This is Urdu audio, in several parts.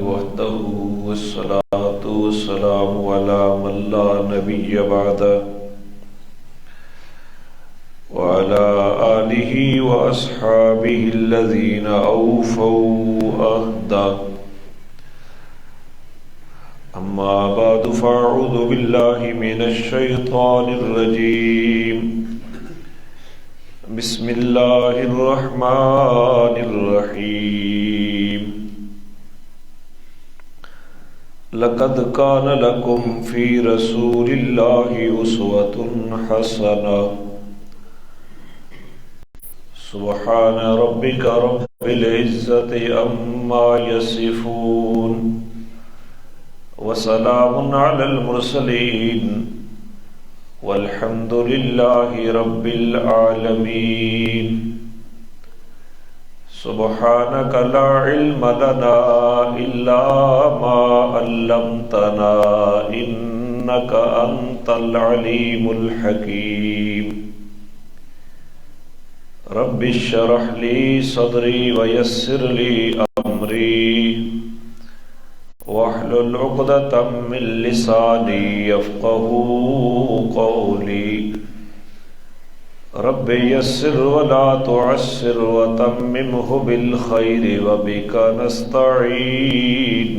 وحده والصلاة والسلام على من لا نبي بعده وعلى آله وأصحابه الذين أوفوا عهده. أما بعد فأعوذ بالله من الشيطان الرجيم. بسم الله الرحمن الرحيم. لقد كان لكم في رسول الله أسوة حسنة. سبحان ربك رب العزة عما يصفون وسلام على المرسلين والحمد لله رب العالمين. سبحانك لا علم لنا إلا ما علمتنا إنك أنت العليم الحكيم. رب اشرح لي صدري ويسر لي أمري واحلل عقدة من لساني يفقهوا قولي. رب يسر ولا تعسر وتممه بالخير وبك نستعين.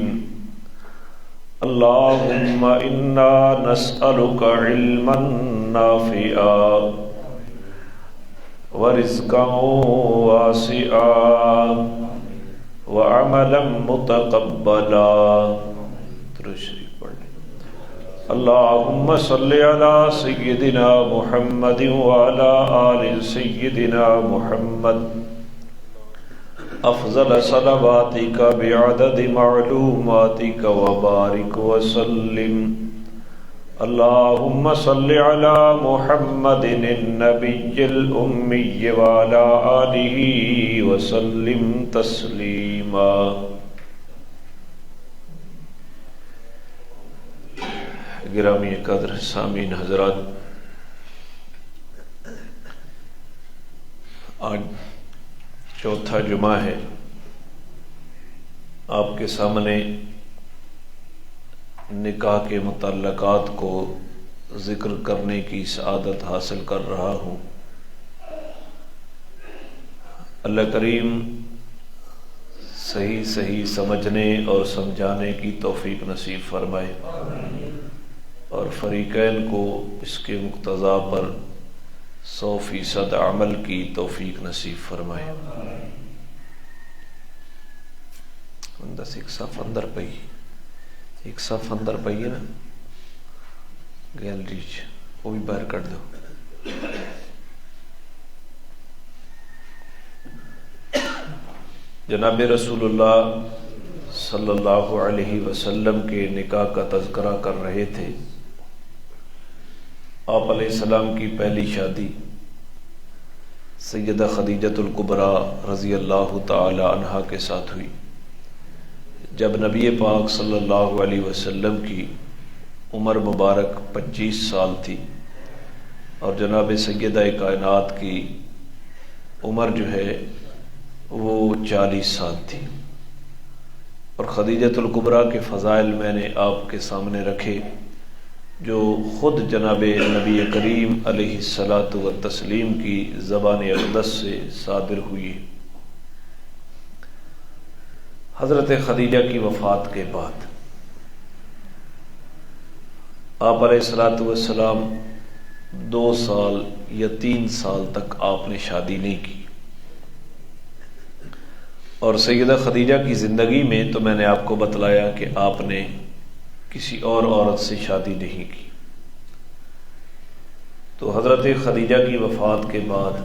اللهم إنا نسألك علما نافعا ورزقا واسعا وعملا متقبلا. اللهم صل على سيدنا محمد وعلى آل سيدنا محمد أفضل صلواتك بعدد معلوماتك وبارك وسلم. اللهم صل على محمد النبي الأمي وعلى آله وسلم تسليما. گرامی قدر سامعین حضرات، آج چوتھا جمعہ ہے. آپ کے سامنے نکاح کے متعلقات کو ذکر کرنے کی سعادت حاصل کر رہا ہوں. اللہ کریم صحیح سمجھنے اور سمجھانے کی توفیق نصیب فرمائے اور فریقین کو اس کے مقتضا پر 100% عمل کی توفیق نصیب فرمائے. بس ایک صف اندر پئی ہے نا گیلری وہ بھی باہر کر دو. جناب رسول اللہ صلی اللہ علیہ وسلم کے نکاح کا تذکرہ کر رہے تھے. آپ علیہ السلام کی پہلی شادی سیدہ خدیجۃ الکبریٰ رضی اللہ تعالی عنہا کے ساتھ ہوئی جب نبی پاک صلی اللہ علیہ وسلم کی عمر مبارک 25 سال تھی اور جناب سیدہ کائنات کی عمر جو ہے وہ 40 سال تھی. اور خدیجۃ الکبریٰ کے فضائل میں نے آپ کے سامنے رکھے جو خود جناب نبی کریم علیہ الصلاۃ والتسلیم کی زبان اقدس سے صادر ہوئی. حضرت خدیجہ کی وفات کے بعد آپ علیہ الصلاۃ والسلام 2 سال یا 3 سال تک آپ نے شادی نہیں کی. اور سیدہ خدیجہ کی زندگی میں تو میں نے آپ کو بتلایا کہ آپ نے کسی اور عورت سے شادی نہیں کی. تو حضرت خدیجہ کی وفات کے بعد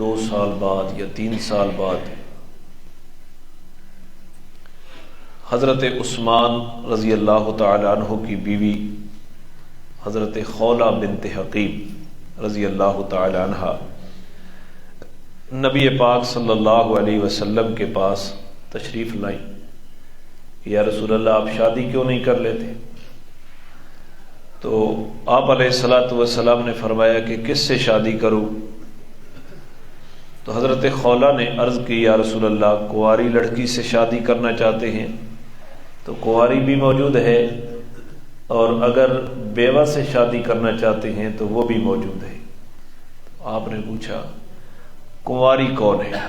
2 سال بعد یا 3 سال بعد حضرت عثمان رضی اللہ تعالی عنہ کی بیوی حضرت خولہ بنت حقیب رضی اللہ تعالی عنہ نبی پاک صلی اللہ علیہ وسلم کے پاس تشریف لائیں. یا رسول اللہ آپ شادی کیوں نہیں کر لیتے؟ تو آپ علیہ الصلاۃ والسلام نے فرمایا کہ کس سے شادی کروں؟ تو حضرت خولہ نے عرض کی یا رسول اللہ کنواری لڑکی سے شادی کرنا چاہتے ہیں؟ تو کنواری بھی موجود ہے، اور اگر بیوہ سے شادی کرنا چاہتے ہیں تو وہ بھی موجود ہے۔ آپ نے پوچھا کنواری کون ہے؟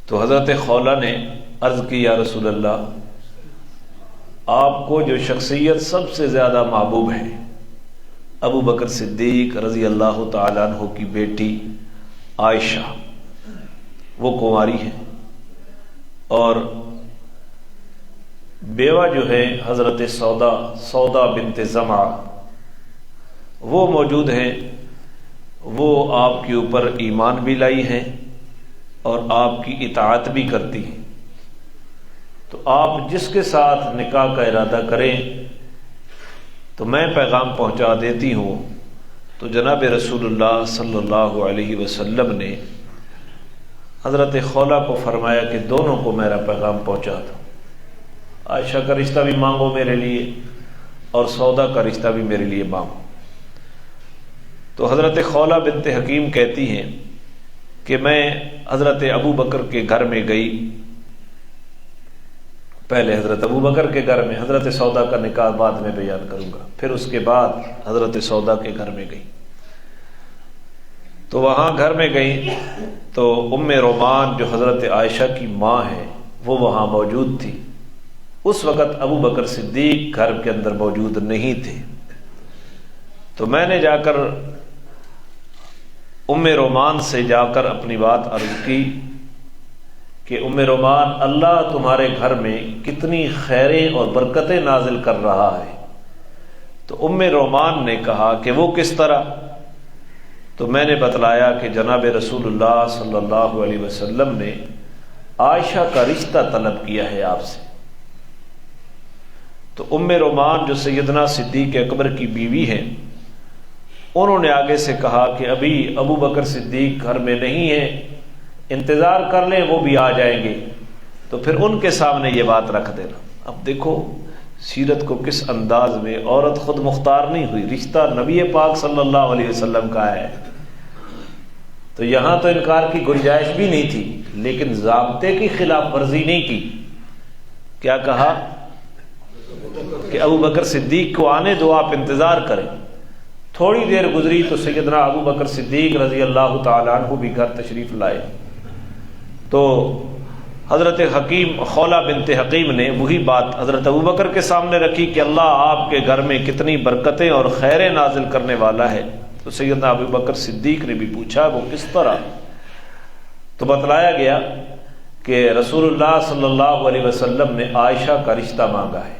تو حضرت خولہ نے عرض کی یا رسول اللہ، آپ کو جو شخصیت سب سے زیادہ محبوب ہے، ابو بکر صدیق رضی اللہ تعالی عنہ کی بیٹی عائشہ، وہ کنواری ہے، اور بیوہ جو ہے حضرت سودا بنت زمعہ، وہ موجود ہیں، وہ آپ کے اوپر ایمان بھی لائی ہیں اور آپ کی اطاعت بھی کرتی ہیں۔ تو آپ جس کے ساتھ نکاح کا ارادہ کریں تو میں پیغام پہنچا دیتی ہوں۔ تو جناب رسول اللہ صلی اللہ علیہ وسلم نے حضرت خولہ کو فرمایا کہ دونوں کو میرا پیغام پہنچا دو، عائشہ کا رشتہ بھی مانگو میرے لیے اور سودا کا رشتہ بھی میرے لیے مانگو۔ تو حضرت خولہ بنت حکیم کہتی ہیں کہ میں حضرت ابو بکر کے گھر میں گئی، پہلے حضرت ابو بکر کے گھر میں، حضرت سودا کا نکاح بعد میں بیان کروں گا، پھر اس کے بعد حضرت سودا کے گھر میں گئی۔ تو وہاں گھر میں گئی تو ام رومان جو حضرت عائشہ کی ماں ہے وہ وہاں موجود تھی۔ اس وقت ابو بکر صدیق گھر کے اندر موجود نہیں تھے۔ تو میں نے جا کر ام رومان سے جا کر اپنی بات عرض کی کہ ام رومان، اللہ تمہارے گھر میں کتنی خیریں اور برکتیں نازل کر رہا ہے۔ تو ام رومان نے کہا کہ وہ کس طرح؟ تو میں نے بتلایا کہ جناب رسول اللہ صلی اللہ علیہ وسلم نے عائشہ کا رشتہ طلب کیا ہے آپ سے۔ تو ام رومان جو سیدنا صدیق اکبر کی بیوی ہیں، انہوں نے آگے سے کہا کہ ابھی ابو بکر صدیق گھر میں نہیں ہیں، انتظار کر لیں، وہ بھی آ جائیں گے۔ تو پھر ان کے سامنے یہ بات رکھ دینا۔ اب دیکھو سیرت کو کس انداز میں، عورت خود مختار نہیں ہوئی، رشتہ نبی پاک صلی اللہ علیہ وسلم کا ہے۔ تو یہاں تو انکار کی گنجائش بھی نہیں تھی، لیکن ضابطے کی خلاف ورزی نہیں کی۔ کیا کہا کہ ابو بکر صدیق کو آنے دو، آپ انتظار کریں۔ تھوڑی دیر گزری تو سیدنا ابو بکر صدیق رضی اللہ تعالیٰ عنہ بھی گھر تشریف لائے۔ تو حضرت حکیم خولہ بنت حکیم نے وہی بات حضرت ابو بکر کے سامنے رکھی کہ اللہ آپ کے گھر میں کتنی برکتیں اور خیریں نازل کرنے والا ہے۔ تو سیدنا ابو بکر صدیق نے بھی پوچھا وہ کس طرح؟ تو بتلایا گیا کہ رسول اللہ صلی اللہ علیہ وسلم نے عائشہ کا رشتہ مانگا ہے۔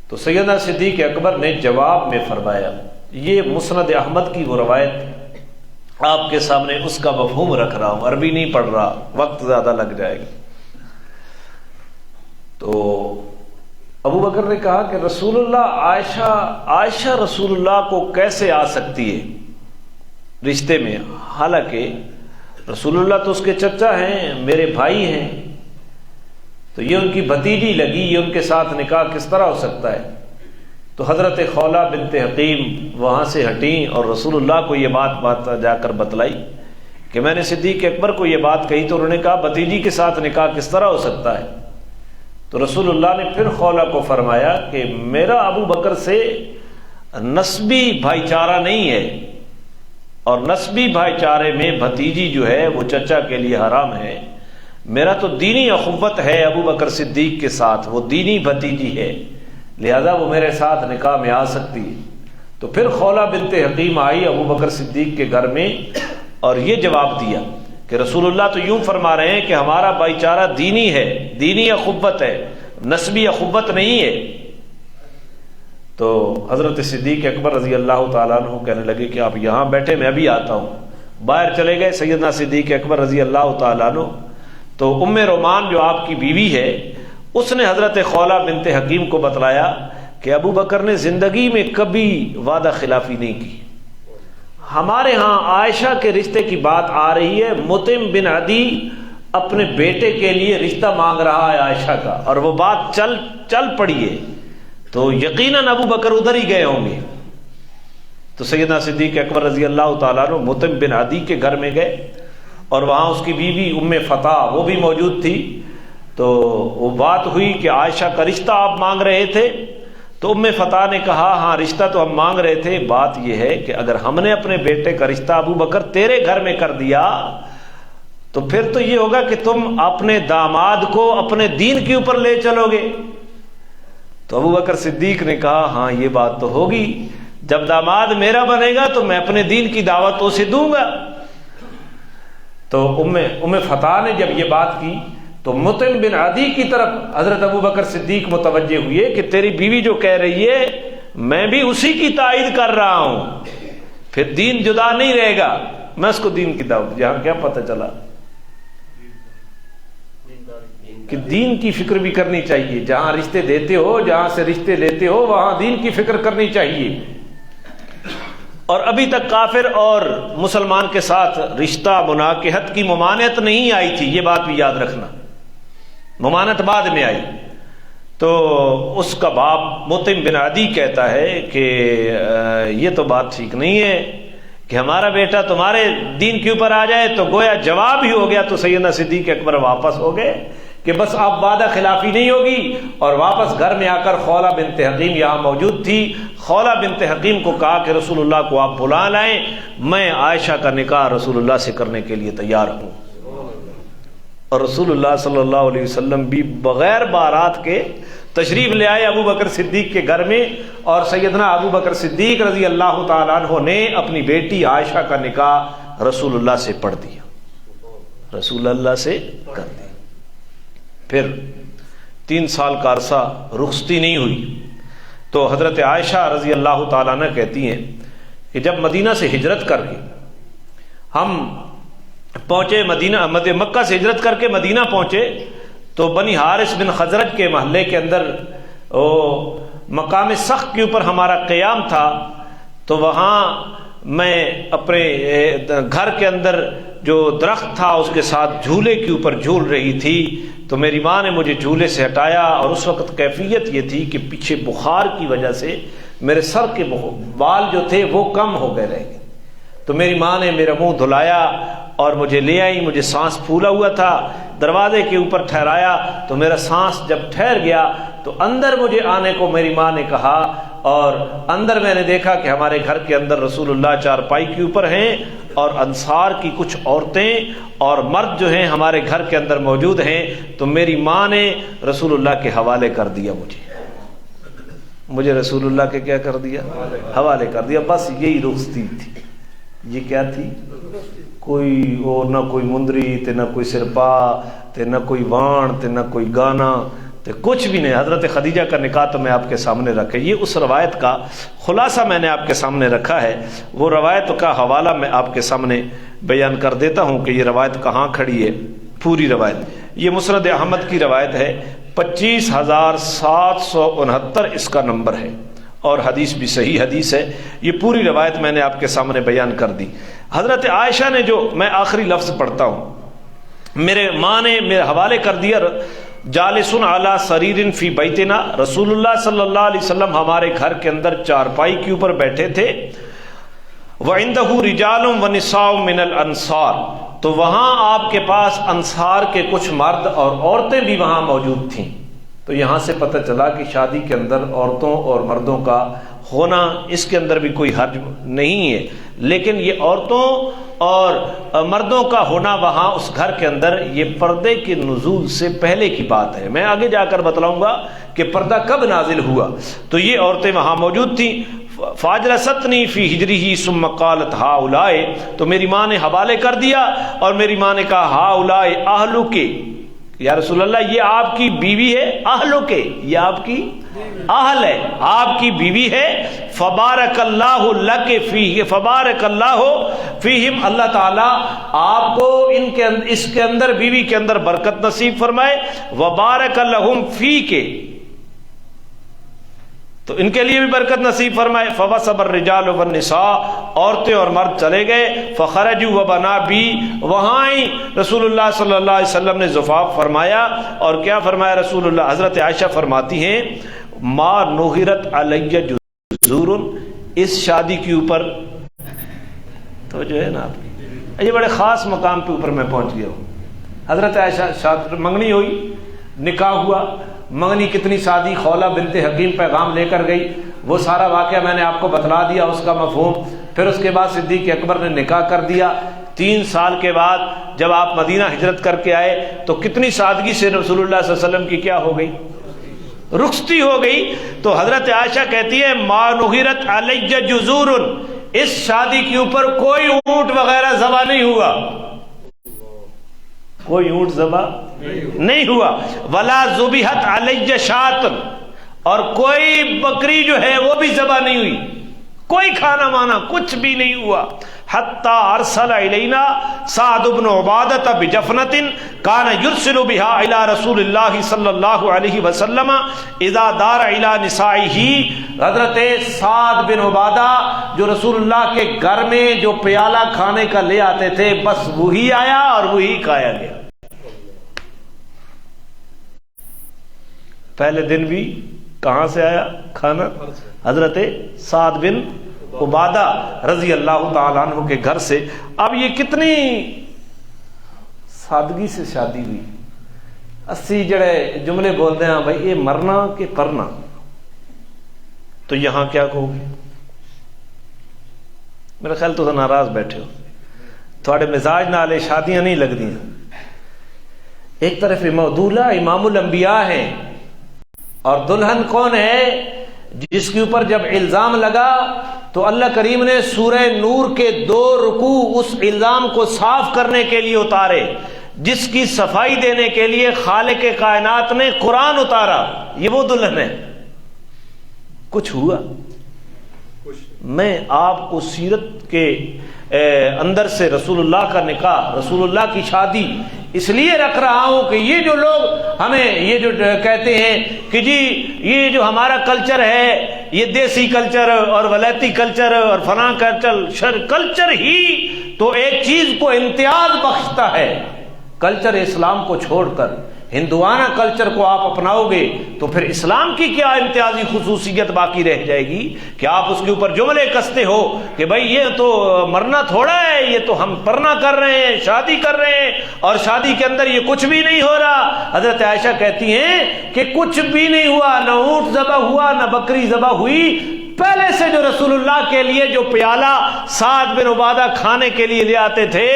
تو سیدنا صدیق اکبر نے جواب میں فرمایا، یہ مسند احمد کی وہ روایت آپ کے سامنے اس کا مفہوم رکھ رہا ہوں، عربی نہیں پڑھ رہا، وقت زیادہ لگ جائے گا۔ تو ابو بکر نے کہا کہ رسول اللہ عائشہ رسول اللہ کو کیسے آ سکتی ہے رشتے میں، حالانکہ رسول اللہ تو اس کے چچا ہیں، میرے بھائی ہیں، تو یہ ان کی بھتیجی لگی، یہ ان کے ساتھ نکاح کس طرح ہو سکتا ہے؟ تو حضرت خولہ بنت حکیم وہاں سے ہٹیں اور رسول اللہ کو یہ بات جا کر بتلائی کہ میں نے صدیق اکبر کو یہ بات کہی۔ تو انہوں نے کہا بھتیجی کے ساتھ نکاح کس طرح ہو سکتا ہے؟ تو رسول اللہ نے پھر خولہ کو فرمایا کہ میرا ابو بکر سے نسبی بھائی چارہ نہیں ہے، اور نسبی بھائی چارے میں بھتیجی جو ہے وہ چچا کے لیے حرام ہے، میرا تو دینی اخوت ہے ابو بکر صدیق کے ساتھ، وہ دینی بھتیجی ہے، لہذا وہ میرے ساتھ نکاح میں آ سکتی ہے۔ تو پھر خولہ بنت حکیم آئی ابو بکر صدیق کے گھر میں اور یہ جواب دیا کہ رسول اللہ تو یوں فرما رہے ہیں کہ ہمارا بھائی چارہ دینی ہے، دینی اخوت ہے، نسبی اخوت نہیں ہے۔ تو حضرت صدیق اکبر رضی اللہ تعالیٰ عنہ کہنے لگے کہ آپ یہاں بیٹھے، میں بھی آتا ہوں۔ باہر چلے گئے سیدنا صدیق اکبر رضی اللہ تعالیٰ عنہ۔ تو ام رومان جو آپ کی بیوی ہے، اس نے حضرت خولہ بنت حکیم کو بتلایا کہ ابو بکر نے زندگی میں کبھی وعدہ خلافی نہیں کی۔ ہمارے ہاں عائشہ کے رشتے کی بات آ رہی ہے، مطعم بن عدی اپنے بیٹے کے لیے رشتہ مانگ رہا ہے عائشہ کا، اور وہ بات چل پڑی ہے، تو یقیناً ابو بکر ادھر ہی گئے ہوں گے۔ تو سیدنا صدیق اکبر رضی اللہ تعالیٰ عنہ مطعم بن عدی کے گھر میں گئے، اور وہاں اس کی بیوی ام فتح وہ بھی موجود تھی۔ تو وہ بات ہوئی کہ عائشہ کا رشتہ آپ مانگ رہے تھے، تو ام فتح نے کہا ہاں رشتہ تو ہم مانگ رہے تھے، بات یہ ہے کہ اگر ہم نے اپنے بیٹے کا رشتہ ابو بکر تیرے گھر میں کر دیا تو پھر تو یہ ہوگا کہ تم اپنے داماد کو اپنے دین کے اوپر لے چلو گے۔ تو ابو بکر صدیق نے کہا ہاں یہ بات تو ہوگی، جب داماد میرا بنے گا تو میں اپنے دین کی دعوت اسے دوں گا۔ تو ام فتح نے جب یہ بات کی تو مطعم بن عدی کی طرف حضرت ابو بکر صدیق متوجہ ہوئے کہ تیری بیوی جو کہہ رہی ہے میں بھی اسی کی تائید کر رہا ہوں، پھر دین جدا نہیں رہے گا، میں اس کو دین کی دعوت۔ یہاں کیا پتہ چلا کہ دین کی فکر بھی کرنی چاہیے، جہاں رشتے دیتے ہو، جہاں سے رشتے لیتے ہو، وہاں دین کی فکر کرنی چاہیے۔ اور ابھی تک کافر اور مسلمان کے ساتھ رشتہ مناکحت کی ممانعت نہیں آئی تھی، یہ بات بھی یاد رکھنا، ممانعت بعد میں آئی۔ تو اس کا باپ مطعم بن عدی کہتا ہے کہ یہ تو بات ٹھیک نہیں ہے کہ ہمارا بیٹا تمہارے دین کے اوپر آ جائے، تو گویا جواب ہی ہو گیا۔ تو سیدنا صدیق اکبر واپس ہو گئے کہ بس اب وعدہ خلافی نہیں ہوگی، اور واپس گھر میں آ کر خولہ بنت حکیم یہاں موجود تھی۔ خولہ بنت حکیم کو کہا کہ رسول اللہ کو آپ بلا لائیں، میں عائشہ کا نکاح رسول اللہ سے کرنے کے لیے تیار ہوں۔ اور رسول اللہ صلی اللہ علیہ وسلم بھی بغیر بارات کے تشریف لے آئے ابو بکر صدیق کے گھر میں، اور سیدنا ابو بکر صدیق رضی اللہ تعالیٰ عنہ نے اپنی بیٹی عائشہ کا نکاح رسول اللہ سے پڑھ دیا، رسول اللہ سے کر دیا۔ پھر 3 سال کا عرصہ رخصتی نہیں ہوئی، تو حضرت عائشہ رضی اللہ تعالیٰ عنہ کہتی ہیں کہ جب مدینہ سے ہجرت کر کے ہم پہنچے مکہ سے ہجرت کر کے مدینہ پہنچے، تو بنی حارث بن خزرج کے محلے کے اندر مقام سخت کے اوپر ہمارا قیام تھا، تو وہاں میں اپنے گھر کے اندر جو درخت تھا اس کے ساتھ جھولے کے اوپر جھول رہی تھی، تو میری ماں نے مجھے جھولے سے ہٹایا، اور اس وقت کیفیت یہ تھی کہ پیچھے بخار کی وجہ سے میرے سر کے بال جو تھے وہ کم ہو گئے رہ گئے۔ تو میری ماں نے میرا منہ دھلایا اور مجھے لے آئی، مجھے سانس پھولا ہوا تھا، دروازے کے اوپر ٹھہرایا، تو میرا سانس جب ٹھہر گیا تو اندر مجھے آنے کو میری ماں نے کہا، اور اندر میں نے دیکھا کہ ہمارے گھر کے اندر رسول اللہ چارپائی کے اوپر ہیں، اور انصار کی کچھ عورتیں اور مرد جو ہیں ہمارے گھر کے اندر موجود ہیں۔ تو میری ماں نے رسول اللہ کے حوالے کر دیا، مجھے رسول اللہ کے کیا کر دیا؟ حوالے کر دیا۔ بس یہی رخصتی تھی۔ یہ کیا تھی؟ کوئی نہ کوئی مندری تے، نہ کوئی سرپا تے، نہ کوئی وان تے، نہ کوئی گانا تے، کچھ بھی نہیں۔ حضرت خدیجہ کا نکاح تو میں آپ کے سامنے رکھا، یہ اس روایت کا خلاصہ میں نے آپ کے سامنے رکھا ہے۔ وہ روایت کا حوالہ میں آپ کے سامنے بیان کر دیتا ہوں کہ یہ روایت کہاں کھڑی ہے۔ پوری روایت یہ مسند احمد کی روایت ہے، 25,769 اس کا نمبر ہے، اور حدیث بھی صحیح حدیث ہے۔ یہ پوری روایت میں نے آپ کے سامنے بیان کر دی۔ حضرت عائشہ نے جو، میں آخری لفظ پڑھتا ہوں، میرے ماں نے میرے حوالے کر دیا، جالسن علی سریر فی بیتنا، رسول اللہ صلی اللہ علیہ وسلم ہمارے گھر کے اندر چارپائی کے اوپر بیٹھے تھے، وعندہ رجال ونساء من الانصار، تو وہاں آپ کے پاس انصار کے کچھ مرد اور عورتیں بھی وہاں موجود تھیں۔ تو یہاں سے پتہ چلا کہ شادی کے اندر عورتوں اور مردوں کا ہونا، اس کے اندر بھی کوئی حرج نہیں ہے، لیکن یہ عورتوں اور مردوں کا ہونا وہاں اس گھر کے اندر یہ پردے کے نزول سے پہلے کی بات ہے۔ میں آگے جا کر بتلاؤں گا کہ پردہ کب نازل ہوا۔ تو یہ عورتیں وہاں موجود تھیں۔ فاجلستنی فی ہجرہ ثم قالت ہؤلاء، تو میری ماں نے حوالے کر دیا، اور میری ماں نے کہا ہؤلاء اہلک، یا رسول اللہ یہ آپ کی بیوی ہے، اہلک یہ آپ کی اہل ہے، آپ کی بیوی ہے، فبارک اللہ لک فیہ، فبارک اللہ فیہم، اللہ تعالیٰ آپ کو ان کے اس کے اندر، بیوی کے اندر برکت نصیب فرمائے، وبارک لہم فیک، تو ان کے لیے بھی برکت نصیب فرمائے۔ فوسب الرجال والنساء، عورتیں اور مرد چلے گئے، فخرجوا وبنا بی، وہاں ہی رسول اللہ صلی اللہ علیہ وسلم نے زفاف فرمایا، اور کیا فرمایا رسول اللہ؟ حضرت عائشہ فرماتی ہیں ما نہرت علی جذور، اس شادی کے اوپر تو جو ہے نا آپ، یہ بڑے خاص مقام پہ اوپر میں پہنچ گیا ہوں۔ حضرت عائشہ منگنی ہوئی، نکاح ہوا، منگنی کتنی سادی، خولہ بنت حکیم پیغام لے کر گئی، وہ سارا واقعہ میں نے آپ کو بتلا دیا، اس کا مفہوم۔ پھر اس کے بعد صدیق اکبر نے نکاح کر دیا۔ 3 سال کے بعد جب آپ مدینہ ہجرت کر کے آئے تو کتنی سادگی سے رسول اللہ صلی اللہ علیہ وسلم کی کیا ہو گئی؟ رخصتی ہو گئی۔ تو حضرت عائشہ کہتی ہے ما نہرت علی جزور، اس شادی کے اوپر کوئی اونٹ وغیرہ ذبح نہیں ہوا، کوئی اونٹ ذبح نہیں ہوا، ولا ذبحت علی شاۃ، اور کوئی بکری جو ہے وہ بھی ذبح نہیں ہوئی، کوئی کھانا وانا کچھ بھی نہیں ہوا۔ حتی ارسل الینا سعد بن عبادۃ بجفنۃ کان یرسل بها الی رسول اللہ صلی اللہ علیہ وسلم اذا دار الی نسائہ، حضرت سعد بن عبادہ جو رسول اللہ کے گھر میں جو پیالہ کھانے کا لے آتے تھے، بس وہی آیا اور وہی کھایا گیا۔ پہلے دن بھی کہاں سے آیا کھانا؟ حضرت سعد بن عبادہ رضی اللہ تعالیٰ عنہ کے گھر سے۔ اب یہ کتنی سادگی سے شادی ہوئی۔ 80 جڑے جملے بولتے ہیں بھائی یہ مرنا کہ پرنا، تو یہاں کیا کہو گے؟ میرا خیال تو ناراض بیٹھے ہو، تھوڑے مزاج نالے شادیاں نہیں لگتی ہیں۔ ایک طرف دولہا امام الانبیاء ہیں، اور دلہن کون ہے؟ جس کے اوپر جب الزام لگا تو اللہ کریم نے سورہ نور کے 2 رکوع اس الزام کو صاف کرنے کے لیے اتارے، جس کی صفائی دینے کے لیے خالق کائنات نے قرآن اتارا۔ یہ وہ دلہن ہے۔ کچھ ہوا؟ میں آپ کو سیرت کے اندر سے رسول اللہ کا نکاح، رسول اللہ کی شادی اس لیے رکھ رہا ہوں کہ یہ جو لوگ ہمیں یہ جو کہتے ہیں کہ جی یہ جو ہمارا کلچر ہے یہ دیسی کلچر اور ولایتی کلچر اور فلاں کلچر ہی تو ایک چیز کو امتیاز بخشتا ہے، کلچر اسلام کو چھوڑ کر ہندوانہ کلچر کو آپ اپناؤ گے تو پھر اسلام کی کیا امتیازی خصوصیت باقی رہ جائے گی کہ آپ اس کے اوپر جملے کستے ہو کہ بھائی یہ تو مرنا تھوڑا ہے، یہ تو ہم پرنا کر رہے ہیں، شادی کر رہے ہیں، اور شادی کے اندر یہ کچھ بھی نہیں ہو رہا۔ حضرت عائشہ کہتی ہیں کہ کچھ بھی نہیں ہوا، نہ اونٹ ذبح ہوا نہ بکری ذبح ہوئی۔ پہلے سے جو رسول اللہ کے لیے جو پیالہ سعد بن عبادہ کھانے کے لیے لے آتے تھے،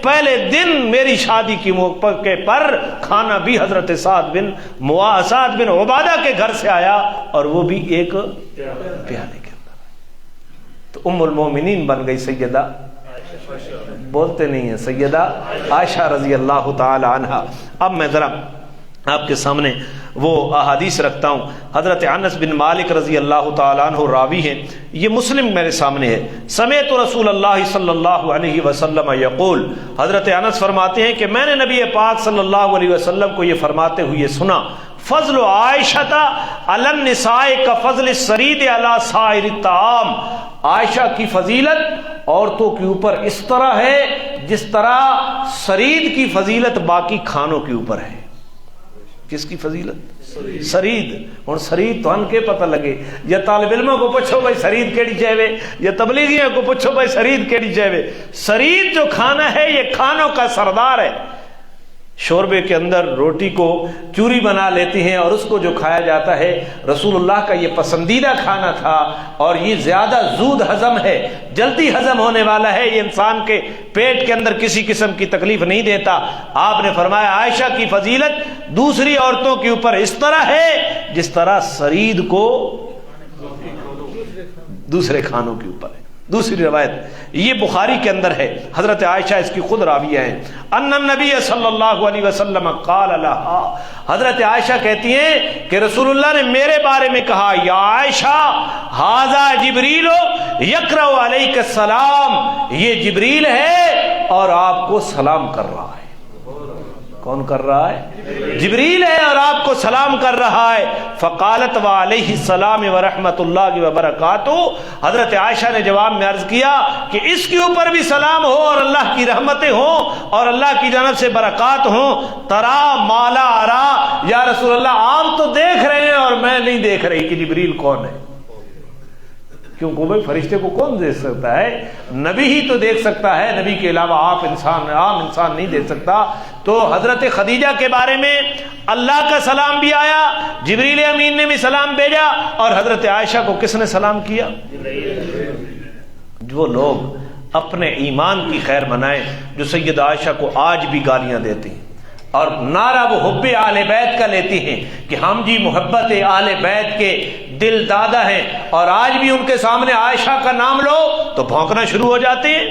پہلے دن میری شادی کی موقع پر کھانا بھی حضرت سعد بن عبادہ کے گھر سے آیا، اور وہ بھی ایک پیالے کے اندر۔ تو ام المومنین بن گئی سیدہ، بولتے نہیں ہیں، سیدہ عائشہ رضی اللہ تعالی عنہا۔ اب میں ذرا آپ کے سامنے وہ احادیث رکھتا ہوں۔ حضرت انس بن مالک رضی اللہ تعالیٰ عنہ راوی ہیں، یہ مسلم میرے سامنے ہے۔ سمعت رسول اللہ صلی اللہ علیہ وسلم یقول، حضرت انس فرماتے ہیں کہ میں نے نبی پاک صلی اللہ علیہ وسلم کو یہ فرماتے ہوئے سنا، فضل عائشہ علی النساء کفضل السرید علی سائر الطعام، عائشہ کی فضیلت عورتوں کے اوپر اس طرح ہے جس طرح سرید کی فضیلت باقی کھانوں کے اوپر ہے۔ کس کی فضیلت؟ سرید۔ اور سرید تو ان کے پتہ لگے، یا طالب علموں کو پوچھو بھائی سرید کیڑی چاہے، یا تبلیغیوں کو پوچھو بھائی سرید کیڑی چاہے۔ سرید جو کھانا ہے یہ کھانوں کا سردار ہے۔ شوربے کے اندر روٹی کو چوری بنا لیتے ہیں اور اس کو جو کھایا جاتا ہے، رسول اللہ کا یہ پسندیدہ کھانا تھا، اور یہ زیادہ زود ہضم ہے، جلدی ہضم ہونے والا ہے، یہ انسان کے پیٹ کے اندر کسی قسم کی تکلیف نہیں دیتا۔ آپ نے فرمایا عائشہ کی فضیلت دوسری عورتوں کے اوپر اس طرح ہے جس طرح سرید کو دوسرے کھانوں کے اوپر ہے۔ دوسری روایت یہ بخاری کے اندر ہے، حضرت عائشہ اس کی خود راویہ ہیں، ان النبی صلی اللہ علیہ وسلم قال لها، حضرت عائشہ کہتی ہیں کہ رسول اللہ نے میرے بارے میں کہا، یا عائشہ ھذا جبریل یقرأ علیک السلام، یہ جبریل ہے اور آپ کو سلام کر رہا ہے۔ کون کر رہا ہے؟ جبریل ہے اور آپ کو سلام کر رہا ہے۔ فقالت وعلیہ السلام ورحمۃ اللہ وبرکاتہ، حضرت عائشہ نے جواب میں عرض کیا کہ اس کے اوپر بھی سلام ہو اور اللہ کی رحمتیں ہوں اور اللہ کی جانب سے برکات ہوں۔ ترا مالا ارا، یا رسول اللہ آپ تو دیکھ رہے ہیں اور میں نہیں دیکھ رہی کہ جبریل کون ہے، کیونکہ بھائی فرشتے کو کون دیکھ سکتا ہے؟ نبی ہی تو دیکھ سکتا ہے، نبی کے علاوہ عام انسان نہیں دیکھ سکتا۔ تو حضرت خدیجہ کے بارے میں اللہ کا سلام بھی آیا، جبریل امین نے بھی سلام بھیجا، اور حضرت عائشہ کو کس نے سلام کیا؟ جو لوگ اپنے ایمان کی خیر منائیں، جو سید عائشہ کو آج بھی گالیاں دیتے ہیں اور نعرہ وہ حب آل بیت کا لیتی ہیں کہ ہم جی محبت آل بیت کے دل دادا ہیں، اور آج بھی ان کے سامنے عائشہ کا نام لو تو بھونکنا شروع ہو جاتے ہیں۔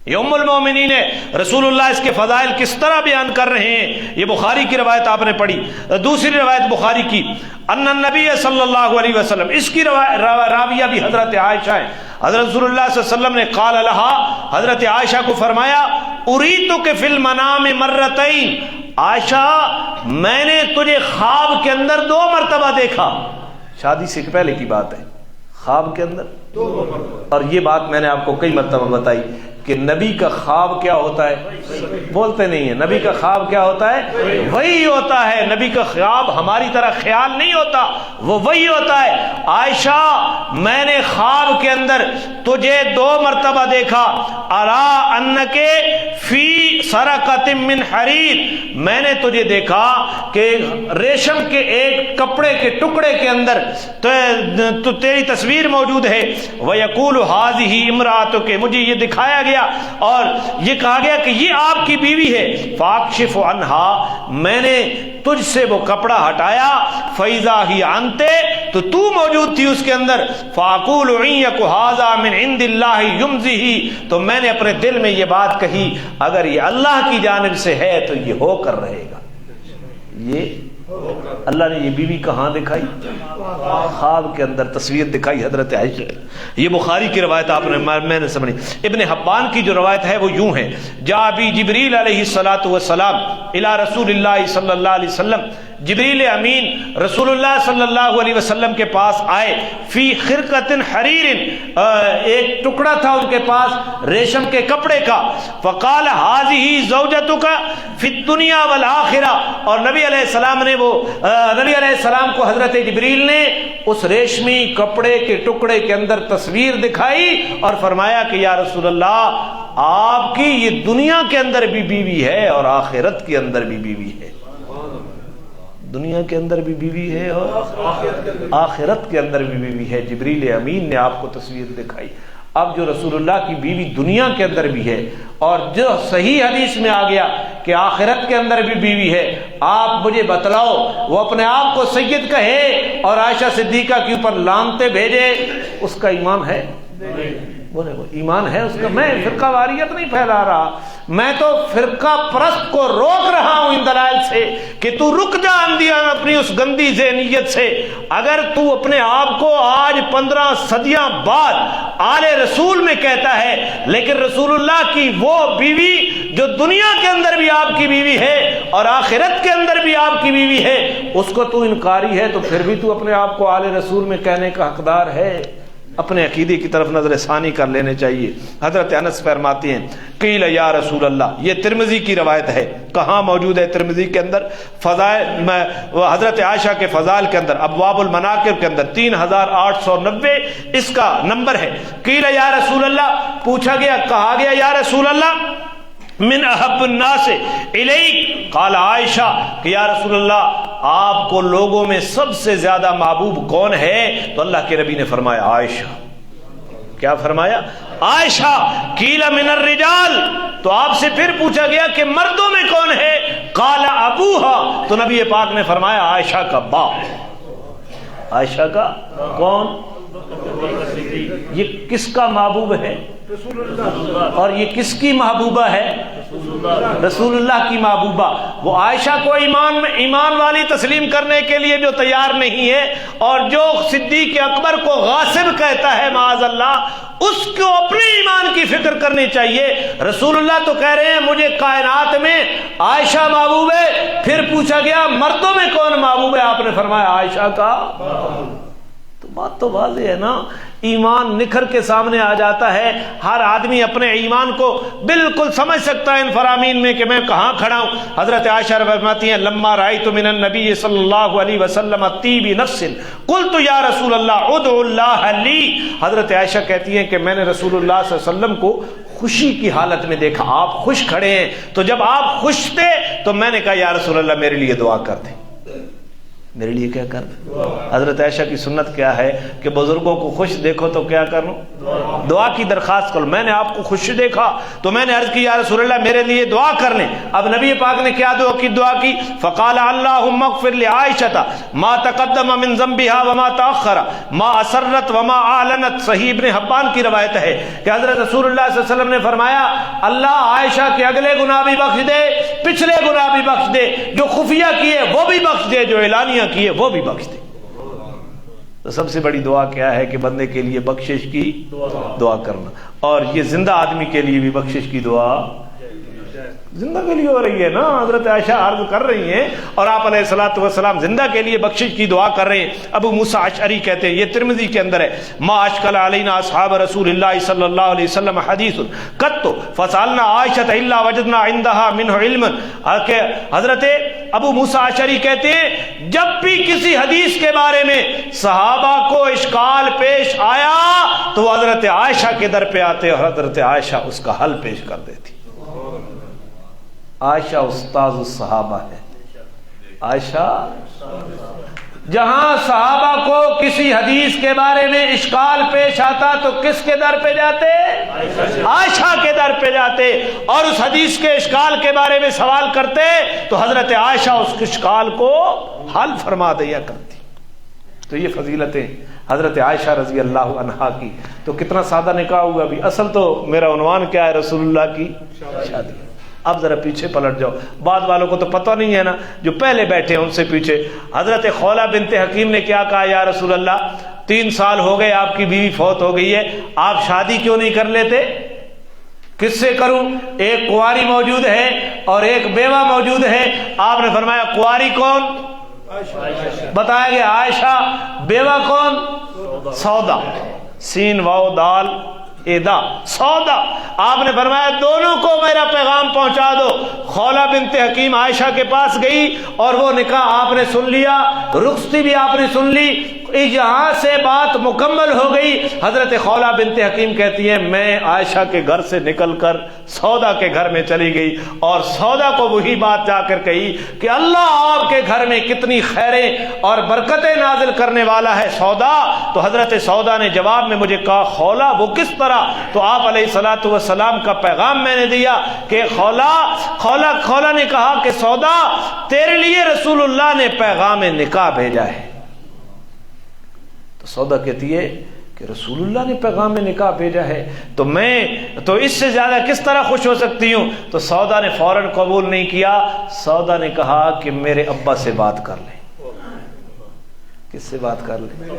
یہ ام المومنین ہے، رسول اللہ اس کے فضائل کس طرح بیان کر رہے ہیں۔ یہ بخاری کی روایت آپ نے پڑھی۔ دوسری روایت بخاری کی، ان النبی صلی اللہ علیہ وسلم، اس کی راویہ بھی حضرت عائشہ ہے۔ حضرت رسول اللہ صلی اللہ علیہ وسلم نے قال لہا، حضرت عائشہ کو فرمایا، اریتک فی المنام مرتین، عائشہ میں نے تجھے خواب کے اندر 2 مرتبہ دیکھا۔ شادی سے پہلے کی بات ہے، خواب کے اندر 2 مرتبہ۔ اور یہ بات میں نے آپ کو کئی مرتبہ بتائی کہ نبی کا خواب کیا ہوتا ہے، بولتے نہیں ہیں، نبی کا خواب کیا ہوتا ہے؟ وہی ہوتا ہے۔ نبی کا خواب ہماری طرح خیال نہیں ہوتا، وہ وہی ہوتا ہے۔ عائشہ میں نے خواب کے اندر تجھے 2 مرتبہ دیکھا، ارا انکے فی سرقۃ من حریر، میں نے تجھے دیکھا کہ ریشم کے ایک کپڑے کے ٹکڑے کے اندر تو تیری تصویر موجود ہے۔ وَيَقُولُ هَذِهِ امرأتُكَ، مجھے یہ دکھایا گیا اور یہ کہا گیا کہ یہ آپ کی بیوی ہے۔ فَاكْشِفُ عَنْهَا، میں نے تجھ سے وہ کپڑا ہٹایا، فَإِذَا هِيَ أَنْتَ، تو موجود تھی اس کے اندر۔ فَأَقُولُ إِنْ يَكُ هَذَا مِنْ عِنْدِ اللَّهِ يُمْزِهِ، تو میں نے اپنے دل میں یہ بات کہی اگر یہ اللہ کی جانب سے ہے تو یہ ہو کر رہے گا۔ یہ اللہ نے یہ بیوی کہاں دکھائی؟ خواب کے اندر تصویر دکھائی حضرت عائشہ۔ یہ بخاری کی روایت آپ نے میں نے سمجھی۔ ابن حبان کی جو روایت ہے وہ یوں ہے، جاء بی جبریل علیہ الصلوۃ والسلام الی رسول اللہ صلی اللہ علیہ وسلم، جبریل امین رسول اللہ صلی اللہ علیہ وسلم کے پاس آئے، فی خرقۃ حریر، ایک ٹکڑا تھا ان کے پاس ریشم کے کپڑے کا، فقال هذه زوجتك فی الدنیا والآخرہ، اور نبی علیہ السلام نے نبی علیہ السلام کو حضرت جبریل نے اس ریشمی کپڑے کے ٹکڑے کے اندر تصویر دکھائی اور فرمایا کہ یا رسول اللہ، آپ کی یہ دنیا کے اندر بھی بیوی ہے اور آخرت کے اندر بھی بیوی ہے۔ دنیا کے اندر بھی بیوی ہے اور آخرت کے اندر بھی بیوی ہے۔ جبریل امین نے آپ کو تصویر دکھائی۔ اب جو رسول اللہ کی بیوی دنیا کے اندر بھی ہے اور جو صحیح حدیث میں آ گیا کہ آخرت کے اندر بھی بیوی ہے، آپ مجھے بتلاؤ، وہ اپنے آپ کو سید کہے اور عائشہ صدیقہ کے اوپر لانتے بھیجے، اس کا ایمان ہے؟ بولے وہ ایمان ہے اس کا۔ میں فرقہ واریت نہیں پھیلا رہا، میں تو فرقہ پرست کو روک رہا ہوں ان دلائل سے کہ تو رک جا اندیا اپنی اس گندی ذہنیت سے۔ اگر تو اپنے آپ کو آج 15 صدیاں بعد آل رسول میں کہتا ہے، لیکن رسول اللہ کی وہ بیوی جو دنیا کے اندر بھی آپ کی بیوی ہے اور آخرت کے اندر بھی آپ کی بیوی ہے، اس کو تو انکاری ہے، تو پھر بھی تو اپنے آپ کو آل رسول میں کہنے کا حقدار ہے۔ اپنے عقیدے کی طرف نظر ثانی کر لینے چاہیے۔ حضرت انس فرماتے ہیں، قیل یا رسول اللہ، یہ ترمذی کی روایت ہے۔ کہاں موجود ہے ترمذی کے اندر؟ فضائل، حضرت عائشہ کے فضائل کے اندر، ابواب المناقب کے اندر 3890 اس کا نمبر ہے۔ قیل یا رسول اللہ، پوچھا گیا، کہا گیا یا رسول اللہ، من احب الناس الیک، قال عائشہ، کہ یا رسول اللہ آپ کو لوگوں میں سب سے زیادہ محبوب کون ہے؟ تو اللہ کے نبی نے فرمایا عائشہ۔ کیا فرمایا؟ عائشہ۔ قیل من الرجال، تو آپ سے پھر پوچھا گیا کہ مردوں میں کون ہے؟ قال ابوہا، تو نبی پاک نے فرمایا عائشہ کا باپ۔ عائشہ کا کون؟ یہ کس کا محبوب ہے؟ اور یہ کس کی محبوبہ ہے؟ رسول اللہ کی محبوبہ۔ وہ عائشہ کو ایمان والی تسلیم کرنے کے لیے جو تیار نہیں ہے، اور جو صدیق اکبر کو غاصب کہتا ہے معاذ اللہ، اس کو اپنے ایمان کی فکر کرنی چاہیے۔ رسول اللہ تو کہہ رہے ہیں مجھے کائنات میں عائشہ محبوب ہے، پھر پوچھا گیا مردوں میں کون محبوب ہے، آپ نے فرمایا عائشہ کا۔ تو بات تو واضح ہے نا، ایمان نکھر کے سامنے آ جاتا ہے، ہر آدمی اپنے ایمان کو بالکل سمجھ سکتا ہے ان فرامین میں کہ میں کہاں کھڑا ہوں۔ حضرت عائشہ فرماتی ہیں لما رأیت من النبی صلی اللہ علیہ وسلم طیب نفس قلت یا رسول اللہ ادعو اللہ لی۔ حضرت عائشہ کہتی ہیں کہ میں نے رسول اللہ صلی اللہ علیہ وسلم کو خوشی کی حالت میں دیکھا، آپ خوش کھڑے ہیں، تو جب آپ خوش تھے تو میں نے کہا یا رسول اللہ میرے لیے دعا کر دیں، میرے لیے کیا کر دیں۔ حضرت عائشہ کی سنت کیا ہے کہ بزرگوں کو خوش دیکھو تو کیا کروں، دعا کی درخواست کرو۔ میں نے آپ کو خوش دیکھا تو میں نے عرض کی یا رسول اللہ میرے لیے دعا کر لیں۔ اب نبی پاک نے کیا دعا کی؟ فقال اللہم اغفر لعائشہ ما تقدم من ذنبها وما تاخر ما اسرت وما اعلنت۔ صحیح ابن حبان کی روایت ہے کہ حضرت رسول اللہ صلی اللہ علیہ وسلم نے فرمایا اللہ عائشہ کے اگلے گناہ بھی بخش دے، پچھلے گناہ بھی بخش دے، جو خفیہ کیے وہ بھی بخش دے، جو اعلانیہ کیے وہ بھی بخش دے۔ تو سب سے بڑی دعا کیا ہے کہ بندے کے لیے بخشش کی دعا کرنا، اور یہ زندہ آدمی کے لیے بھی بخشش کی دعا زندہ کے لیے ہو رہی ہے نا۔ حضرت عائشہ عرض کر رہی ہیں اور آپ علیہ الصلوۃ والسلام زندہ کے لیے بخشش کی دعا کر رہے ہیں۔ ابو موسیٰ اشعری کہتے ہیں، یہ ترمذی کے اندر ہے، ما اشکل علینا اصحاب رسول اللہ صلی اللہ علیہ وسلم حدیث قط فسالنا عائشہ الا وجدنا عندها منه علم۔ حضرت ابو موسیٰ اشعری کہتے ہیں جب بھی کسی حدیث کے بارے میں صحابہ کو اشکال پیش آیا تو وہ حضرت عائشہ کے در پہ آتے اور حضرت عائشہ اس کا حل پیش کر دیتی۔ عائشہ استاذ الصحابہ ہے۔ عائشہ جہاں صحابہ کو کسی حدیث کے بارے میں اشکال پیش آتا تو کس کے در پہ جاتے؟ عائشہ کے در پہ جاتے، اور اس حدیث کے اشکال کے بارے میں سوال کرتے تو حضرت عائشہ اس اشکال کو حل فرما دیا کرتی۔ تو یہ فضیلتیں حضرت عائشہ رضی اللہ عنہا کی۔ تو کتنا سادہ نکاح ہوا بھی۔ اصل تو میرا عنوان کیا ہے؟ رسول اللہ کی شادی۔ اب ذرا پیچھے پلٹ جاؤ، بعض والوں کو تو پتہ نہیں ہے نا، جو پہلے بیٹھے ہیں ان سے پیچھے۔ حضرت خولہ بنت حکیم نے کیا کہا؟ یا رسول اللہ 3 سال ہو گئے آپ کی بیوی فوت ہو گئی ہے، آپ شادی کیوں نہیں کر لیتے؟ کس سے کروں؟ ایک کنواری موجود ہے اور ایک بیوہ موجود ہے۔ آپ نے فرمایا کنواری کون؟ بتایا گیا عائشہ، بیوہ کون؟ سودا، سین واو دال ایدا، سودا۔ آپ نے فرمایا دونوں کو میرا پیغام پہنچا دو۔ خولہ بنت حکیم عائشہ کے پاس گئی اور وہ نکاح آپ نے سن لیا، رخصتی بھی آپ نے سن لی، یہاں سے بات مکمل ہو گئی۔ حضرت خولہ بنت حکیم کہتی ہے میں عائشہ کے گھر سے نکل کر سودا کے گھر میں چلی گئی اور سودا کو وہی بات جا کر کہی کہ اللہ آپ کے گھر میں کتنی خیریں اور برکتیں نازل کرنے والا ہے سودا۔ تو حضرت سودا نے جواب میں مجھے کہا خولہ وہ کس طرح؟ تو آپ علیہ الصلوۃ والسلام کا پیغام میں نے دیا کہ خولہ نے کہا کہ سودا تیرے لیے رسول اللہ نے پیغام نکاح بھیجا ہے۔ تو سودا کہتی ہے کہ رسول اللہ نے پیغام نکاح بھیجا ہے تو میں تو اس سے زیادہ کس طرح خوش ہو سکتی ہوں؟ تو سودا نے فوراً قبول نہیں کیا۔ سودا نے کہا کہ میرے ابا سے بات کر لیں۔ کس سے بات کر لیں؟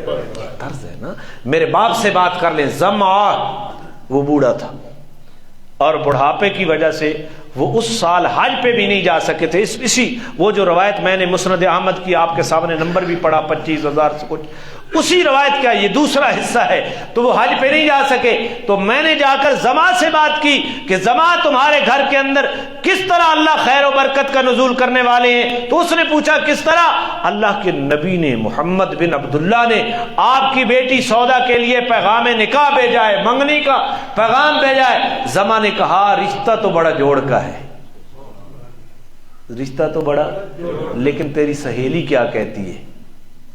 طرز ہے نا، میرے باپ سے بات کر لیں۔ زمعہ وہ بوڑھا تھا اور بڑھاپے کی وجہ سے وہ اس سال حج پہ بھی نہیں جا سکے تھے۔ اسی وہ جو روایت میں نے مسند احمد کی آپ کے سامنے نمبر بھی پڑھا 25,000 سے کچھ، اسی روایت کا یہ دوسرا حصہ ہے۔ تو وہ حج پہ نہیں جا سکے تو میں نے جا کر زما سے بات کی کہ زما تمہارے گھر کے اندر کس طرح اللہ خیر و برکت کا نزول کرنے والے ہیں؟ تو اس نے پوچھا کس طرح؟ اللہ کے نبی نے محمد بن عبداللہ نے آپ کی بیٹی سودا کے لیے پیغام نکاح بھیجا ہے، منگنی کا پیغام بھیجا ہے۔ زما نے کہا رشتہ تو بڑا جوڑ کا ہے، رشتہ تو بڑا، لیکن تیری سہیلی کیا کہتی ہے؟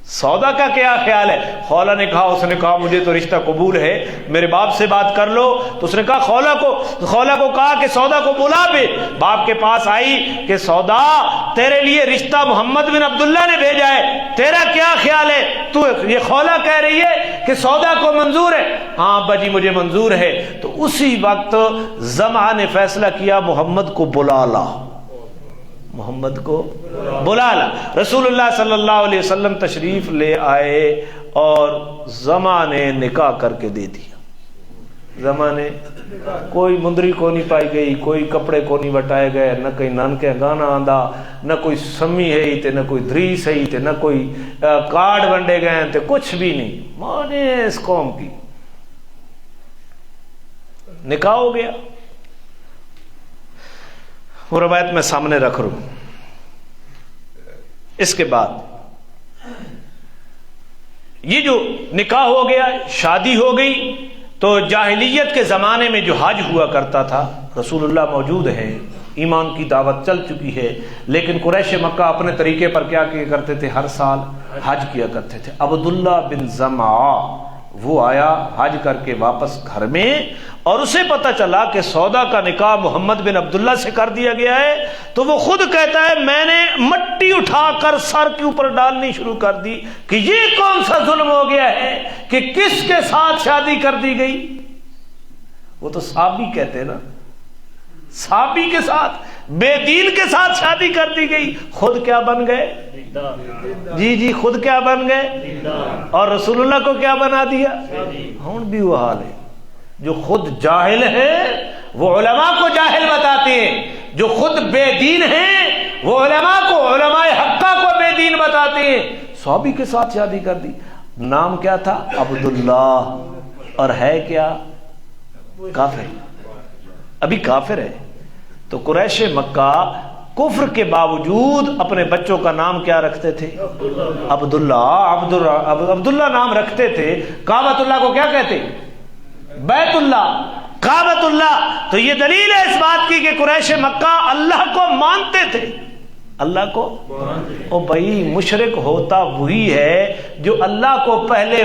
سودا کا کیا خیال ہے؟ خولہ نے کہا، اس نے کہا مجھے تو رشتہ قبول ہے، میرے باپ سے بات کر لو۔ تو اس نے کہا خولہ کو کہا کہ سودا کو بلا بھی۔ باپ کے پاس آئی کہ سودا تیرے لیے رشتہ محمد بن عبداللہ نے بھیجا ہے، تیرا کیا خیال ہے؟ تو یہ خولہ کہہ رہی ہے کہ سودا کو منظور ہے۔ ہاں ابا جی مجھے منظور ہے۔ تو اسی وقت زمعہ نے فیصلہ کیا محمد کو بلا لا، محمد کو بلا لا۔ رسول اللہ صلی اللہ علیہ وسلم تشریف لے آئے اور زمعہ نے نکاح کر کے دے دیا۔ زمعہ نے کوئی مندری کو نہیں پائی گئی, کوئی کپڑے کو نہیں وٹائے گئے, نہ کہیں نانکے گانا آندا, نہ کوئی سمی ہے تے, نہ کوئی دریس ہے تے, نہ کوئی کارڈ ونڈے گئے تے, کچھ بھی نہیں. مانے اس قوم کی نکاح ہو گیا. وہ روایت میں سامنے رکھ رہا ہوں. اس کے بعد یہ جو نکاح ہو گیا, شادی ہو گئی, تو جاہلیت کے زمانے میں جو حج ہوا کرتا تھا, رسول اللہ موجود ہیں, ایمان کی دعوت چل چکی ہے, لیکن قریش مکہ اپنے طریقے پر کیا کیا کرتے تھے, ہر سال حج کیا کرتے تھے. عبداللہ بن زمعہ وہ آیا حج کر کے واپس گھر میں, اور اسے پتہ چلا کہ سودا کا نکاح محمد بن عبداللہ سے کر دیا گیا ہے. تو وہ خود کہتا ہے میں نے مٹی اٹھا کر سر کے اوپر ڈالنی شروع کر دی کہ یہ کون سا ظلم ہو گیا ہے کہ کس کے ساتھ شادی کر دی گئی. وہ تو صحابی کہتے ہیں نا, صحابی کے ساتھ, بے دین کے ساتھ شادی کر دی گئی. خود کیا بن گئے؟ جی خود کیا بن گئے, اور رسول اللہ کو کیا بنا دیا. ہوں بھی وہ حال ہے, جو خود جاہل ہے وہ علماء کو جاہل بتاتے ہیں, جو خود بے دین ہیں وہ علماء کو, علماء حقہ کو بے دین بتاتے ہیں. صحابی کے ساتھ شادی کر دی. نام کیا تھا؟ عبداللہ, اور ہے کیا؟ کافر, ابھی کافر ہے. تو قریش مکہ کفر کے باوجود اپنے بچوں کا نام کیا رکھتے تھے؟ عبداللہ نام رکھتے تھے. کعبۃ اللہ کو کیا کہتے؟ بیت اللہ, کعبۃ اللہ. تو یہ دلیل ہے اس بات کی کہ قریش مکہ اللہ کو مانتے تھے, اللہ کو. او بھائی, مشرک ہوتا وہی ہے جو اللہ کو پہلے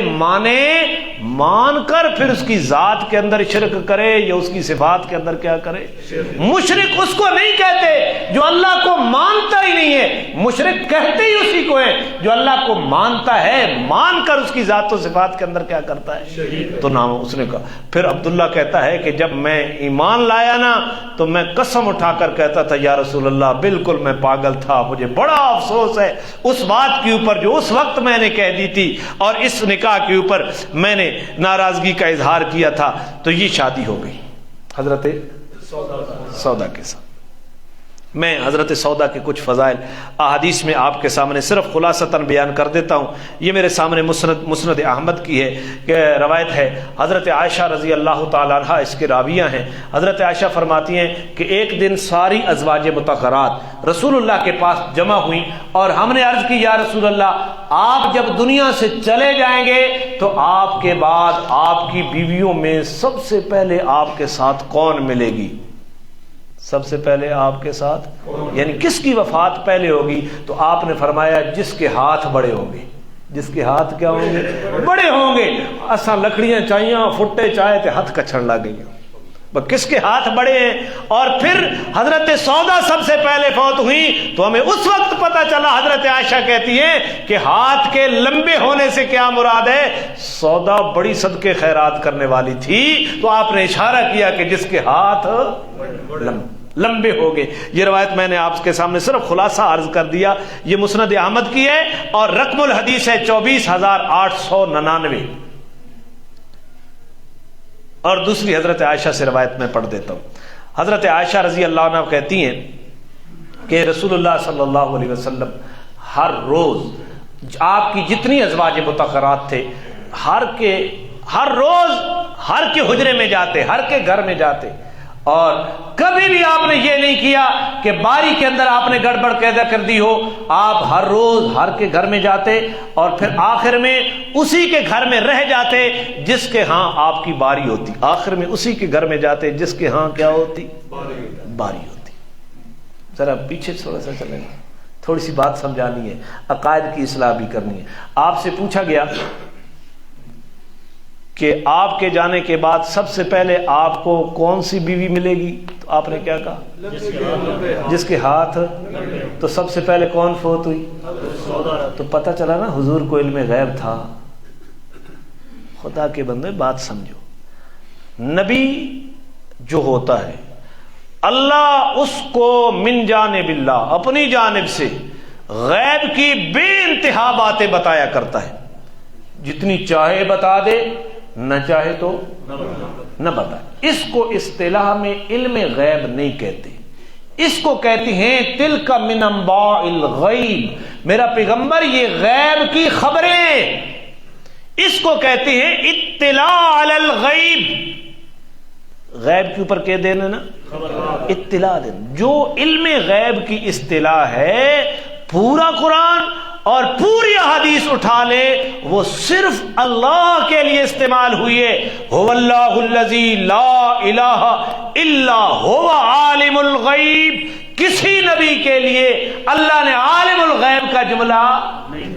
مان کر پھر اس کی ذات کے اندر شرک کرے یا اس کی صفات کے اندر کیا کرے. مشرک اس کو نہیں کہتے جو اللہ کو مانتا ہی نہیں ہے, مشرک کہتے ہی اسی کو ہے جو اللہ کو مانتا ہے, مان کر اس کی ذات و صفات کے اندر کیا کرتا ہے. تو نام اس نے کہا. پھر عبداللہ کہتا ہے کہ جب میں ایمان لایا نا تو میں قسم اٹھا کر کہتا تھا یا رسول اللہ بالکل میں پاگل تھا, مجھے بڑا افسوس ہے اس بات کے اوپر جو اس وقت میں نے کہہ دی تھی, اور اس نکاح کے اوپر میں نے ناراضگی کا اظہار کیا تھا. تو یہ شادی ہو گئی حضرت سودا کے ساتھ. میں حضرت سودا کے کچھ فضائل احادیث میں آپ کے سامنے صرف خلاصتاً بیان کر دیتا ہوں. یہ میرے سامنے مسند احمد کی ہے کہ روایت ہے, حضرت عائشہ رضی اللہ تعالیٰ عنہ اس کے راویہ ہیں. حضرت عائشہ فرماتی ہیں کہ ایک دن ساری ازواج مطہرات رسول اللہ کے پاس جمع ہوئیں, اور ہم نے عرض کی یا رسول اللہ آپ جب دنیا سے چلے جائیں گے تو آپ کے بعد آپ کی بیویوں میں سب سے پہلے آپ کے ساتھ کون ملے گی؟ سب سے پہلے آپ کے ساتھ یعنی کس کی وفات پہلے ہوگی؟ تو آپ نے فرمایا جس کے ہاتھ بڑے ہوں گے. جس کے ہاتھ کیا ہوں گے؟ بڑے ہوں گے. اساں لکڑیاں چاہیاں فٹے چاہے تے ہاتھ کچھڑ لگ گئی, کس کے ہاتھ بڑے ہیں. اور پھر حضرت سودا سب سے پہلے فوت ہوئی تو ہمیں اس وقت پتا چلا, حضرت عائشہ کہتی ہیں کہ ہاتھ کے لمبے ہونے سے کیا مراد ہے؟ سودا بڑی صدقے خیرات کرنے والی تھی, تو آپ نے اشارہ کیا کہ جس کے ہاتھ لمبے ہو گئے. یہ روایت میں نے آپ کے سامنے صرف خلاصہ عرض کر دیا. یہ مسند احمد کی ہے اور رقم الحدیث ہے 24,899. اور دوسری حضرت عائشہ سے روایت میں پڑھ دیتا ہوں. حضرت عائشہ رضی اللہ عنہ کہتی ہیں کہ رسول اللہ صلی اللہ علیہ وسلم ہر روز آپ کی جتنی ازواج مطہرات تھے ہر روز ہر کے حجرے میں جاتے, ہر کے گھر میں جاتے, اور کبھی بھی آپ نے یہ نہیں کیا کہ باری کے اندر آپ نے گڑبڑ پیدا کر دی ہو. آپ ہر روز ہر کے گھر میں جاتے اور پھر آخر میں اسی کے گھر میں رہ جاتے جس کے ہاں آپ کی باری ہوتی. آخر میں اسی کے گھر میں جاتے جس کے ہاں کیا ہوتی؟ باری ہوتی. ذرا پیچھے تھوڑا سا چلیں, تھوڑی سی بات سمجھانی ہے, عقائد کی اصلاح بھی کرنی ہے. آپ سے پوچھا گیا کہ آپ کے جانے کے بعد سب سے پہلے آپ کو کون سی بیوی ملے گی؟ تو آپ نے کیا کہا؟ جس کے ہاتھ. تو سب سے پہلے کون فوت ہوئی؟ تو پتہ چلا نا حضور کو علم غیب تھا. خدا کے بندے بات سمجھو, نبی جو ہوتا ہے اللہ اس کو من جانب اللہ اپنی جانب سے غیب کی بے انتہا باتیں بتایا کرتا ہے. جتنی چاہے بتا دے, نہ چاہے تو نہ بتائے۔ اس کو اصطلاح میں علم غیب نہیں کہتے، اس کو کہتے ہیں تلک من انباء الغیب، میرا پیغمبر یہ غیب کی خبریں، اس کو کہتے ہیں اطلاع علی الغیب۔ غیب کے اوپر کہہ دینا نا، اطلاع دینا۔ جو علم غیب کی اصطلاح ہے، پورا قرآن اور پوری احادیث اٹھا لے، وہ صرف اللہ کے لیے استعمال ہوئی ہے۔ هو اللہ الذی لا الہ الا هو عالم الغیب، کسی نبی کے لیے اللہ نے عالم الغیب کا جملہ نہیں،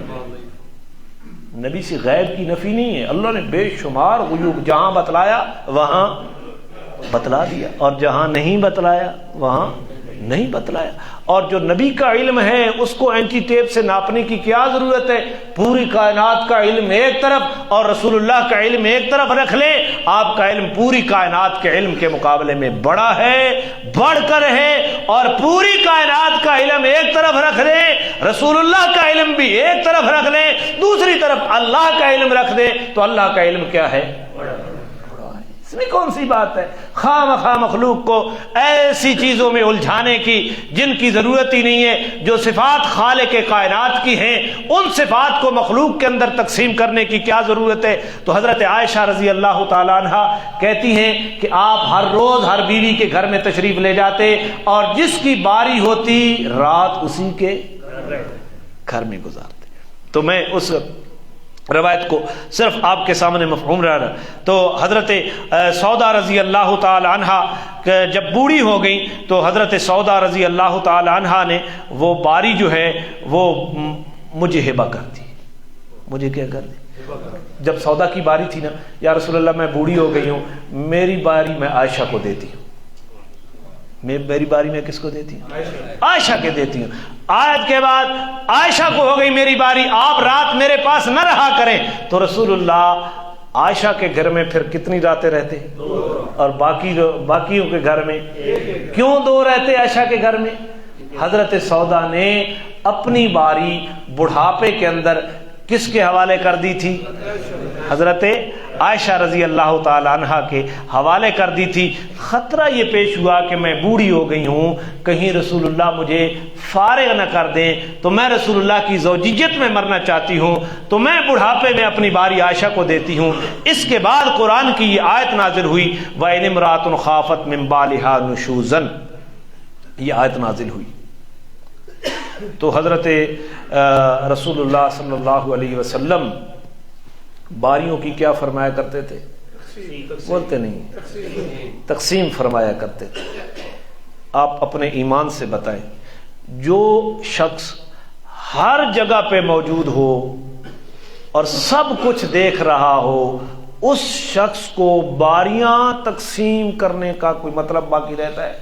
نبی سے غیب کی نفی نہیں ہے۔ اللہ نے بے شمار غیوب جہاں بتلایا وہاں بتلا دیا، اور جہاں نہیں بتلایا وہاں نہیں بتلایا۔ اور جو نبی کا علم ہے اس کو اینٹی ٹیپ سے ناپنے کی کیا ضرورت ہے؟ پوری کائنات کا علم ایک طرف اور رسول اللہ کا علم ایک طرف رکھ لے، آپ کا علم پوری کائنات کے علم کے مقابلے میں بڑا ہے، بڑھ کر ہے۔ اور پوری کائنات کا علم ایک طرف رکھ دے، رسول اللہ کا علم بھی ایک طرف رکھ لے، دوسری طرف اللہ کا علم رکھ دے، تو اللہ کا علم کیا ہے؟ اس میں کون سی بات ہے؟ خواہ مخواہ مخلوق کو ایسی چیزوں میں الجھانے کی جن کی ضرورت ہی نہیں ہے۔ جو صفات خالق کائنات کی ہیں، ان صفات کو مخلوق کے اندر تقسیم کرنے کی کیا ضرورت ہے؟ تو حضرت عائشہ رضی اللہ تعالیٰ عنہ کہتی ہیں کہ آپ ہر روز ہر بیوی کے گھر میں تشریف لے جاتے، اور جس کی باری ہوتی رات اسی کے گھر میں گزارتے۔ تو میں اس روایت کو صرف آپ کے سامنے مفہوم رہا۔ تو حضرت سودا رضی اللہ تعالی عنہا جب بوڑھی ہو گئی تو حضرت سودا رضی اللہ تعالی عنہا نے وہ باری جو ہے وہ مجھے ہبہ کر دی۔ مجھے کیا کر دی؟ جب سودا کی باری تھی نا، یا رسول اللہ میں بوڑھی ہو گئی ہوں، میری باری میں عائشہ کو دیتی ہوں۔ میری باری میں کس کو دیتی ہوں؟ عائشہ کے دیتی ہوں۔ آیت کے بعد عائشہ کو ہو گئی میری باری، آپ رات میرے پاس نہ رہا کریں۔ تو رسول اللہ عائشہ کے گھر میں پھر کتنی راتیں رہتے، اور باقیوں کے گھر میں کیوں 2 رہتے عائشہ کے گھر میں؟ حضرت سودا نے اپنی باری بڑھاپے کے اندر کس کے حوالے کر دی تھی؟ حضرت عائشہ رضی اللہ تعالی عنہ کے حوالے کر دی تھی۔ خطرہ یہ پیش ہوا کہ میں بوڑھی ہو گئی ہوں، کہیں رسول اللہ مجھے فارغ نہ کر دیں، تو میں رسول اللہ کی زوجیت میں مرنا چاہتی ہوں، تو میں بڑھاپے میں اپنی باری عائشہ کو دیتی ہوں۔ اس کے بعد قرآن کی یہ آیت نازل ہوئی، وَإِنِ امْرَأَةٌ خَافَتْ مِنْ بَالِهَا نُشُوزًا، یہ آیت نازل ہوئی۔ تو حضرت رسول اللہ صلی اللہ علیہ وسلم باریوں کی کیا فرمایا کرتے تھے؟ بولتے نہیں، تقسیم فرمایا کرتے تھے۔ آپ اپنے ایمان سے بتائیں، جو شخص ہر جگہ پہ موجود ہو اور سب کچھ دیکھ رہا ہو، اس شخص کو باریاں تقسیم کرنے کا کوئی مطلب باقی رہتا ہے؟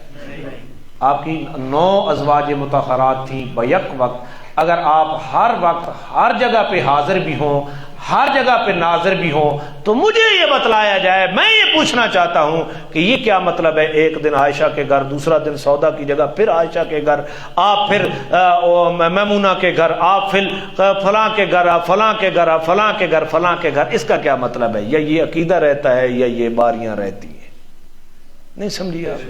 آپ کی 9 ازواج مطہرات تھیں بیک وقت، اگر آپ ہر وقت ہر جگہ پہ حاضر بھی ہوں، ہر جگہ پہ ناظر بھی ہوں، تو مجھے یہ بتلایا جائے، میں یہ پوچھنا چاہتا ہوں کہ یہ کیا مطلب ہے؟ ایک دن عائشہ کے گھر، دوسرا دن سودا کی جگہ پھر عائشہ کے گھر، آپ پھر میمونہ کے گھر، آپ پھر فلاں کے گھر، آپ فلاں کے گھر، آپ فلاں کے گھر، فلاں کے گھر۔ اس کا کیا مطلب ہے؟ یا یہ عقیدہ رہتا ہے یا یہ باریاں رہتی ہیں؟ نہیں سمجھیے آپ؟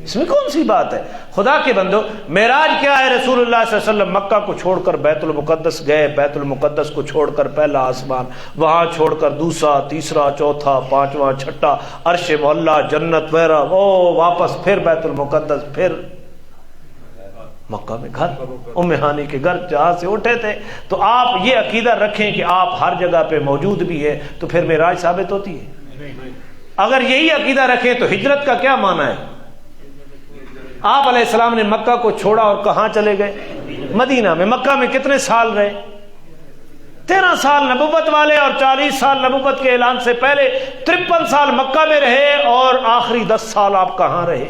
اس میں کون سی بات ہے؟ خدا کے بندو، معراج کیا ہے؟ رسول اللہ صلی اللہ علیہ وسلم مکہ کو چھوڑ کر بیت المقدس گئے، بیت المقدس کو چھوڑ کر پہلا آسمان، وہاں چھوڑ کر دوسرا، تیسرا، چوتھا، پانچواں، چھٹا، عرش معلیٰ، جنت وغیرہ، وہ واپس پھر بیت المقدس، پھر مکہ میں گھر، ام ہانی کے گھر جہاں سے اٹھے تھے۔ تو آپ یہ عقیدہ رکھیں کہ آپ ہر جگہ پہ موجود بھی ہیں، تو پھر معراج ثابت ہوتی ہے؟ اگر یہی عقیدہ رکھیں تو ہجرت کا کیا معنی ہے؟ آپ علیہ السلام نے مکہ کو چھوڑا اور کہاں چلے گئے؟ مدینہ میں۔ مکہ میں کتنے سال رہے؟ 13 سال نبوت والے، اور 40 سال نبوت کے اعلان سے پہلے 53 سال مکہ میں رہے، اور آخری 10 سال آپ کہاں رہے؟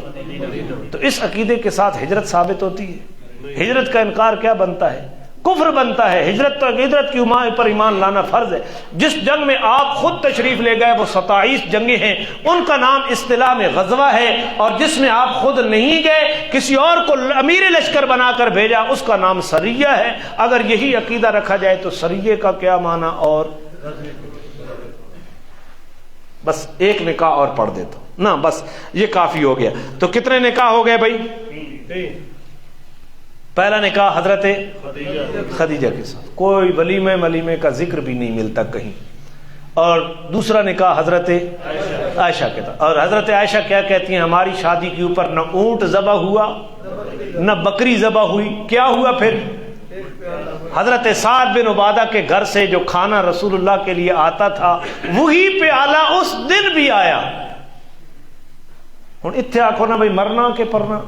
تو اس عقیدے کے ساتھ ہجرت ثابت ہوتی ہے؟ ہجرت کا انکار کیا بنتا ہے؟ کفر بنتا ہے۔ ہجرت کی پر ایمان لانا فرض ہے۔ جس جنگ میں آپ خود تشریف لے گئے وہ 27 جنگیں ہیں، ان کا نام اصطلاح میں غزوہ ہے، اور جس میں آپ خود نہیں گئے، کسی اور کو امیر لشکر بنا کر بھیجا، اس کا نام سریہ ہے۔ اگر یہی عقیدہ رکھا جائے تو سریہ کا کیا معنی؟ اور بس ایک نکاح اور پڑھ دیتا ہوں نا، بس یہ کافی ہو گیا. تو کتنے نکاح ہو گئے بھائی؟ پہلا نکاح حضرت خدیجہ کے ساتھ، کوئی ولیمے کا ذکر بھی نہیں ملتا کہیں. اور دوسرا نکاح حضرت عائشہ کے ساتھ. اور حضرت عائشہ کیا کہتی ہیں؟ ہماری شادی کے اوپر نہ اونٹ ذبح ہوا نہ بکری ذبح ہوئی. کیا ہوا پھر؟ حضرت سعد بن عبادہ کے گھر سے جو کھانا رسول اللہ کے لیے آتا تھا وہی پیالہ اس دن بھی آیا. ہن اتھے آکھو نا بھائی مرنا کے پرنا،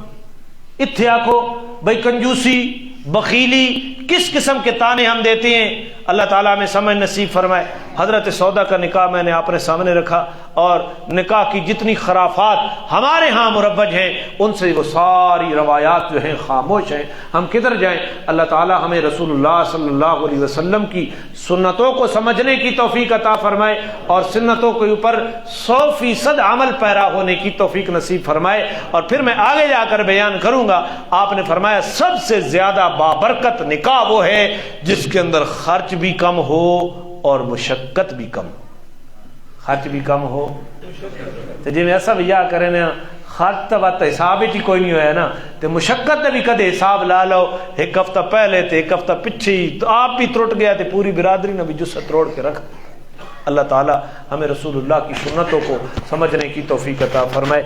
اتھے آکھو بھائی کنجوسی بخیلی، کس قسم کے تانے ہم دیتے ہیں. اللہ تعالیٰ ہمیں سمجھ نصیب فرمائے. حضرت سودا کا نکاح میں نے آپ نے سامنے رکھا، اور نکاح کی جتنی خرافات ہمارے ہاں مربج ہیں ان سے وہ ساری روایات جو ہیں خاموش ہیں. ہم کدھر جائیں؟ اللہ تعالیٰ ہمیں رسول اللہ صلی اللہ علیہ وسلم کی سنتوں کو سمجھنے کی توفیق عطا فرمائے، اور سنتوں کے اوپر 100% عمل پیرا ہونے کی توفیق نصیب فرمائے. اور پھر میں آگے جا کر بیان کروں گا. آپ نے فرمایا سب سے زیادہ بابرکت نکاح وہ ہے جس کے اندر خرچ بھی کم ہو اور مشقت بھی کم ہو. خرچ بھی کم ہو تو جی میں ایسا بھی یا کریں نا، خرچ تو بات حساب ہی کوئی نہیں ہویا نا، تو مشقت نے بھی کدے حساب لا لو. ایک ہفتہ پہلے تے ایک ہفتہ پچھے ہی تو آپ بھی ترٹ گیا، تے پوری برادری نے بھی جسد روڑ کے رکھ. اللہ تعالی ہمیں رسول اللہ کی سنتوں کو سمجھنے کی توفیق عطا فرمائے.